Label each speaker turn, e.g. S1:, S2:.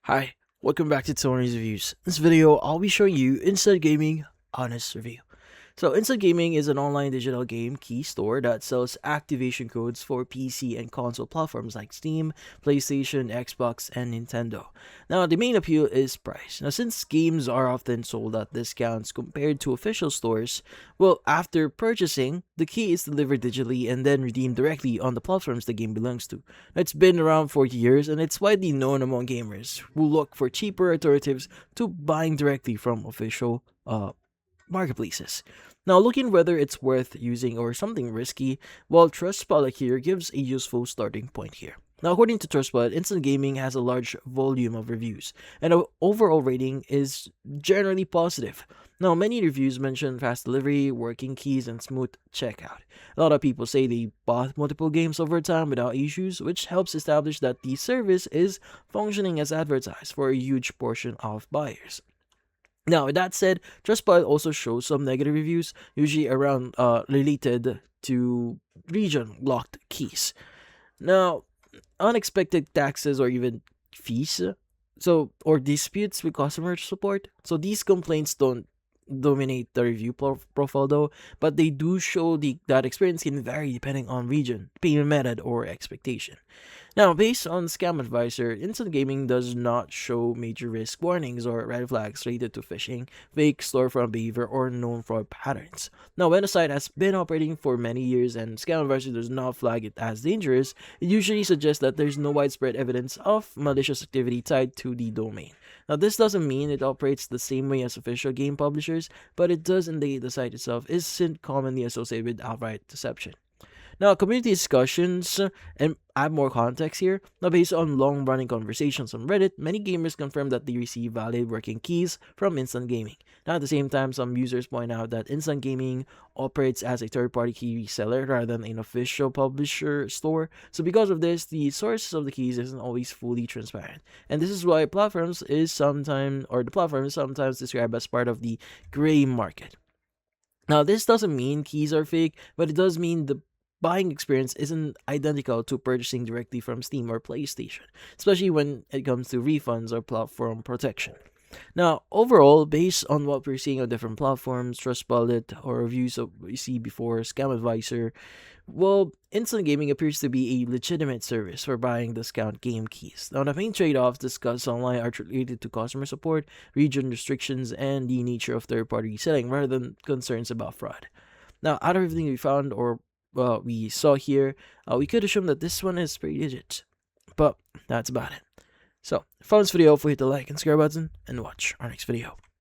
S1: Hi, welcome back to Tony's Reviews. In this video, I'll be showing you Instant Gaming Honest Review. So, Instant Gaming is an online digital game key store that sells activation codes for PC and console platforms like Steam, PlayStation, Xbox, and Nintendo. Now, the main appeal is price. Now, since games are often sold at discounts compared to official stores, well, after purchasing, the key is delivered digitally and then redeemed directly on the platforms the game belongs to. Now, it's been around for years and it's widely known among gamers who look for cheaper alternatives to buying directly from official marketplaces. Now, looking whether it's worth using or something risky, well, Trustpilot here gives a useful starting point here. Now, according to Trustpilot, Instant Gaming has a large volume of reviews, and the overall rating is generally positive. Now, many reviews mention fast delivery, working keys, and smooth checkout. A lot of people say they bought multiple games over time without issues, which helps establish that the service is functioning as advertised for a huge portion of buyers. Now, with that said, Trustpilot also shows some negative reviews, usually around related to region locked keys. Now, unexpected taxes or even fees, or disputes with customer support. So these complaints don't dominate the review profile though, but they do show that experience can vary depending on region, payment method, or expectation. Now, based on Scam Advisor, Instant Gaming does not show major risk warnings or red flags related to phishing, fake storefront behavior, or known fraud patterns. Now, when a site has been operating for many years and Scam Advisor does not flag it as dangerous, it usually suggests that there's no widespread evidence of malicious activity tied to the domain. Now, this doesn't mean it operates the same way as official game publishers, but it does indicate the site itself isn't commonly associated with outright deception. Now, community discussions and add more context here. Now, based on long running conversations on Reddit, many gamers confirm that they receive valid working keys from Instant Gaming. Now, at the same time, some users point out that Instant Gaming operates as a third party key reseller rather than an official publisher store. So, because of this, the sources of the keys isn't always fully transparent. And this is why the platform is sometimes described as part of the gray market. Now, this doesn't mean keys are fake, but it does mean the buying experience isn't identical to purchasing directly from Steam or PlayStation, especially when it comes to refunds or platform protection. Now, overall, based on what we're seeing on different platforms, Trustpilot, or reviews that we see before, Scam Advisor, well, Instant Gaming appears to be a legitimate service for buying discount game keys. Now, the main trade-offs discussed online are related to customer support, region restrictions, and the nature of third-party reselling rather than concerns about fraud. Now, out of everything we found or we saw here, we could assume that this one is pretty legit. But that's about it. So, if you found this video, hit the like and subscribe button and watch our next video.